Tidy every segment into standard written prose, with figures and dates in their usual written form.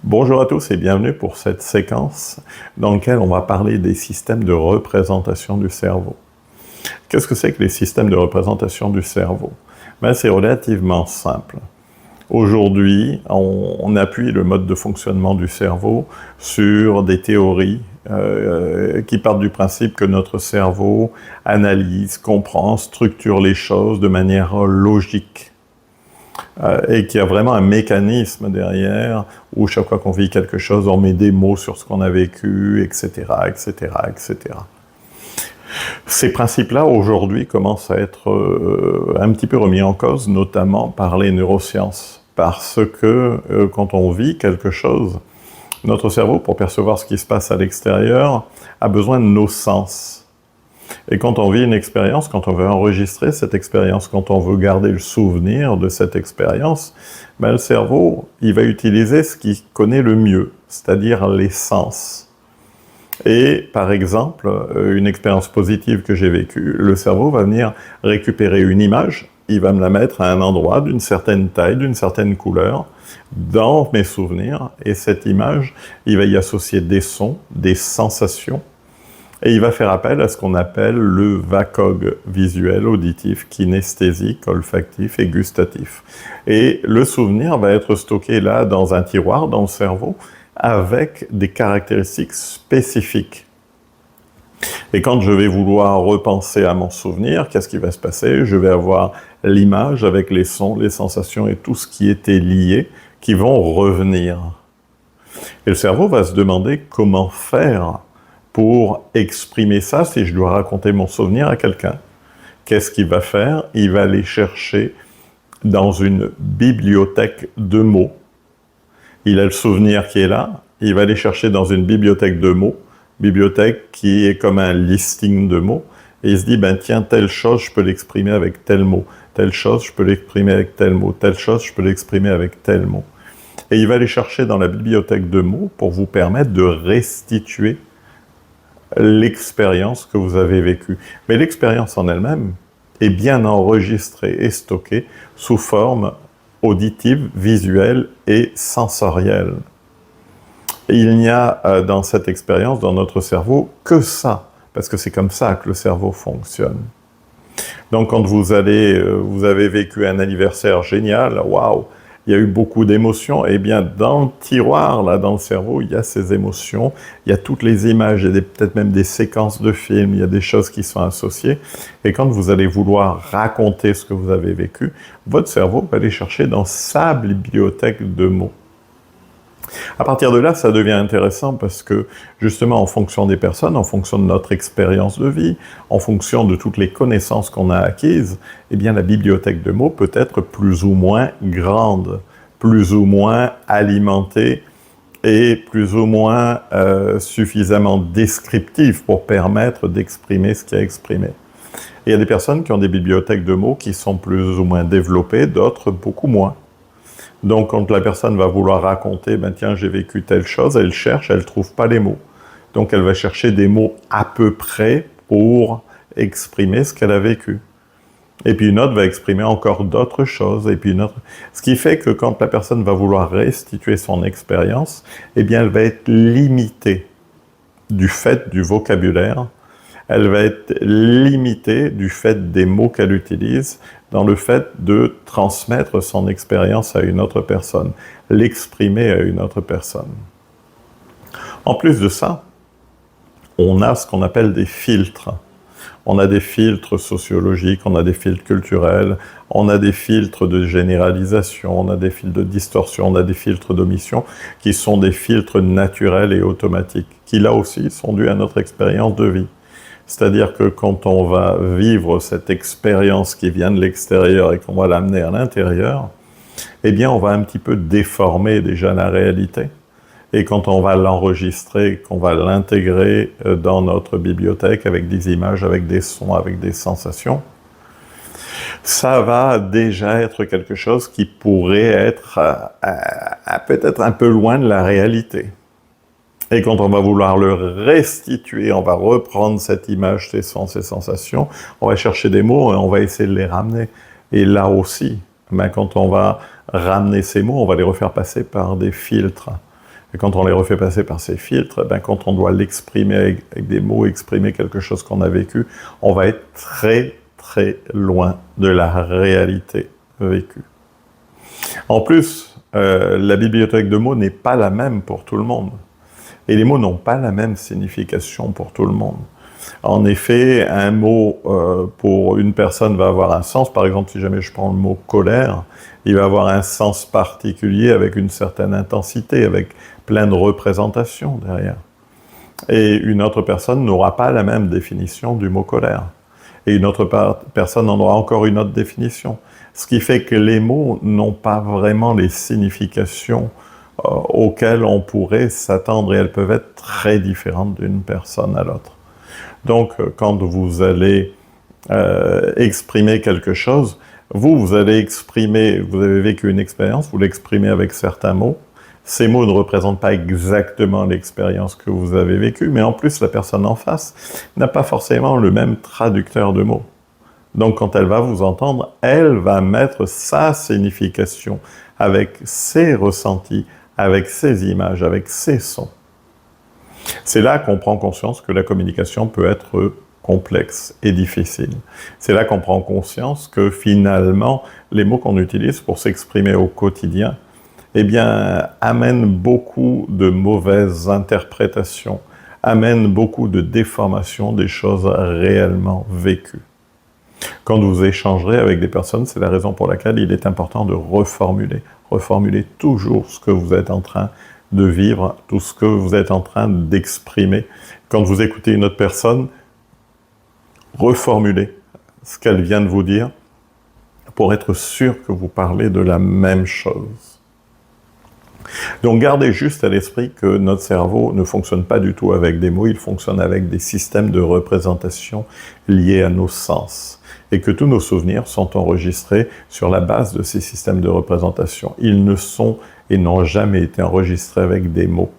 Bonjour à tous et bienvenue pour cette séquence dans laquelle on va parler des systèmes de représentation du cerveau. Qu'est-ce que c'est que les systèmes de représentation du cerveau? C'est relativement simple. Aujourd'hui, on appuie le mode de fonctionnement du cerveau sur des théories qui partent du principe que notre cerveau analyse, comprend, structure les choses de manière logique. Et qu'il y a vraiment un mécanisme derrière où chaque fois qu'on vit quelque chose, on met des mots sur ce qu'on a vécu, etc., etc., etc. Ces principes-là, aujourd'hui, commencent à être un petit peu remis en cause, notamment par les neurosciences. Parce que quand on vit quelque chose, notre cerveau, pour percevoir ce qui se passe à l'extérieur, a besoin de nos sens. Et quand on vit une expérience, quand on veut enregistrer cette expérience, quand on veut garder le souvenir de cette expérience, le cerveau, il va utiliser ce qu'il connaît le mieux, c'est-à-dire les sens. Et par exemple, une expérience positive que j'ai vécue, le cerveau va venir récupérer une image, il va me la mettre à un endroit d'une certaine taille, d'une certaine couleur, dans mes souvenirs, et cette image, il va y associer des sons, des sensations, et il va faire appel à ce qu'on appelle le VACOG, visuel, auditif, kinesthésique, olfactif et gustatif. Et le souvenir va être stocké là, dans un tiroir, dans le cerveau, avec des caractéristiques spécifiques. Et quand je vais vouloir repenser à mon souvenir, qu'est-ce qui va se passer? Je vais avoir l'image avec les sons, les sensations et tout ce qui était lié, qui vont revenir. Et le cerveau va se demander comment faire pour exprimer ça si je dois raconter mon souvenir à quelqu'un. Qu'est-ce qu'il va faire? Il va aller chercher dans une bibliothèque de mots. Il a le souvenir qui est là, il va aller chercher dans une bibliothèque de mots, bibliothèque qui est comme un listing de mots, et il se dit, tiens, telle chose, je peux l'exprimer avec tel mot, telle chose, je peux l'exprimer avec tel mot, telle chose, je peux l'exprimer avec tel mot. Et il va aller chercher dans la bibliothèque de mots pour vous permettre de restituer l'expérience que vous avez vécue. Mais l'expérience en elle-même est bien enregistrée et stockée sous forme auditive, visuelle et sensorielle. Et il n'y a dans cette expérience, dans notre cerveau, que ça, parce que c'est comme ça que le cerveau fonctionne. Donc quand vous avez vécu un anniversaire génial, waouh, il y a eu beaucoup d'émotions, et bien dans le tiroir, là, dans le cerveau, il y a ces émotions, il y a toutes les images, il y a peut-être même des séquences de films, il y a des choses qui sont associées, et quand vous allez vouloir raconter ce que vous avez vécu, votre cerveau va aller chercher dans sa bibliothèque de mots. À partir de là, ça devient intéressant parce que, justement, en fonction des personnes, en fonction de notre expérience de vie, en fonction de toutes les connaissances qu'on a acquises, eh bien, la bibliothèque de mots peut être plus ou moins grande, plus ou moins alimentée et plus ou moins suffisamment descriptive pour permettre d'exprimer ce qu'il y a exprimé. Et il y a des personnes qui ont des bibliothèques de mots qui sont plus ou moins développées, d'autres beaucoup moins. Donc, quand la personne va vouloir raconter, tiens, j'ai vécu telle chose, elle cherche, elle ne trouve pas les mots. Donc, elle va chercher des mots à peu près pour exprimer ce qu'elle a vécu. Et puis une autre va exprimer encore d'autres choses, et puis une autre... Ce qui fait que quand la personne va vouloir restituer son expérience, eh bien, elle va être limitée du fait du vocabulaire, elle va être limitée du fait des mots qu'elle utilise, dans le fait de transmettre son expérience à une autre personne, l'exprimer à une autre personne. En plus de ça, on a ce qu'on appelle des filtres. On a des filtres sociologiques, on a des filtres culturels, on a des filtres de généralisation, on a des filtres de distorsion, on a des filtres d'omission, qui sont des filtres naturels et automatiques, qui là aussi sont dus à notre expérience de vie. C'est-à-dire que quand on va vivre cette expérience qui vient de l'extérieur et qu'on va l'amener à l'intérieur, eh bien on va un petit peu déformer déjà la réalité. Et quand on va l'enregistrer, qu'on va l'intégrer dans notre bibliothèque avec des images, avec des sons, avec des sensations, ça va déjà être quelque chose qui pourrait être peut-être un peu loin de la réalité. Et quand on va vouloir le restituer, on va reprendre cette image, ces sons, ces sensations, on va chercher des mots et on va essayer de les ramener. Et là aussi, quand on va ramener ces mots, on va les refaire passer par des filtres. Et quand on les refait passer par ces filtres, ben, quand on doit l'exprimer avec des mots, exprimer quelque chose qu'on a vécu, on va être très très loin de la réalité vécue. En plus, la bibliothèque de mots n'est pas la même pour tout le monde. Et les mots n'ont pas la même signification pour tout le monde. En effet, un mot pour une personne va avoir un sens. Par exemple, si jamais je prends le mot colère, il va avoir un sens particulier avec une certaine intensité, avec plein de représentations derrière. Et une autre personne n'aura pas la même définition du mot colère. Et une autre personne en aura encore une autre définition. Ce qui fait que les mots n'ont pas vraiment les significations auxquelles on pourrait s'attendre, et elles peuvent être très différentes d'une personne à l'autre. Donc, quand vous allez exprimer quelque chose, vous allez exprimer, vous avez vécu une expérience, vous l'exprimez avec certains mots. Ces mots ne représentent pas exactement l'expérience que vous avez vécue, mais en plus, la personne en face n'a pas forcément le même traducteur de mots. Donc, quand elle va vous entendre, elle va mettre sa signification avec ses ressentis, avec ses images, avec ses sons. C'est là qu'on prend conscience que la communication peut être complexe et difficile. C'est là qu'on prend conscience que finalement, les mots qu'on utilise pour s'exprimer au quotidien, eh bien, amènent beaucoup de mauvaises interprétations, amènent beaucoup de déformations des choses réellement vécues. Quand vous échangerez avec des personnes, c'est la raison pour laquelle il est important de reformuler. Reformuler toujours ce que vous êtes en train de vivre, tout ce que vous êtes en train d'exprimer. Quand vous écoutez une autre personne, reformulez ce qu'elle vient de vous dire pour être sûr que vous parlez de la même chose. Donc gardez juste à l'esprit que notre cerveau ne fonctionne pas du tout avec des mots, il fonctionne avec des systèmes de représentation liés à nos sens. Et que tous nos souvenirs sont enregistrés sur la base de ces systèmes de représentation. Ils ne sont et n'ont jamais été enregistrés avec des mots.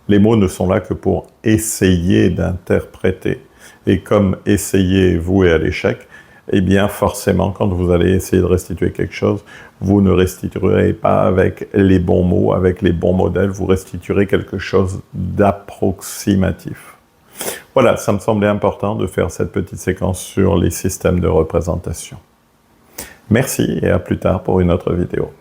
Les mots ne sont là que pour essayer d'interpréter. Et comme essayer est voué à l'échec, eh bien forcément, quand vous allez essayer de restituer quelque chose, vous ne restituerez pas avec les bons mots, avec les bons modèles, vous restituerez quelque chose d'approximatif. Voilà, ça me semblait important de faire cette petite séquence sur les systèmes de représentation. Merci et à plus tard pour une autre vidéo.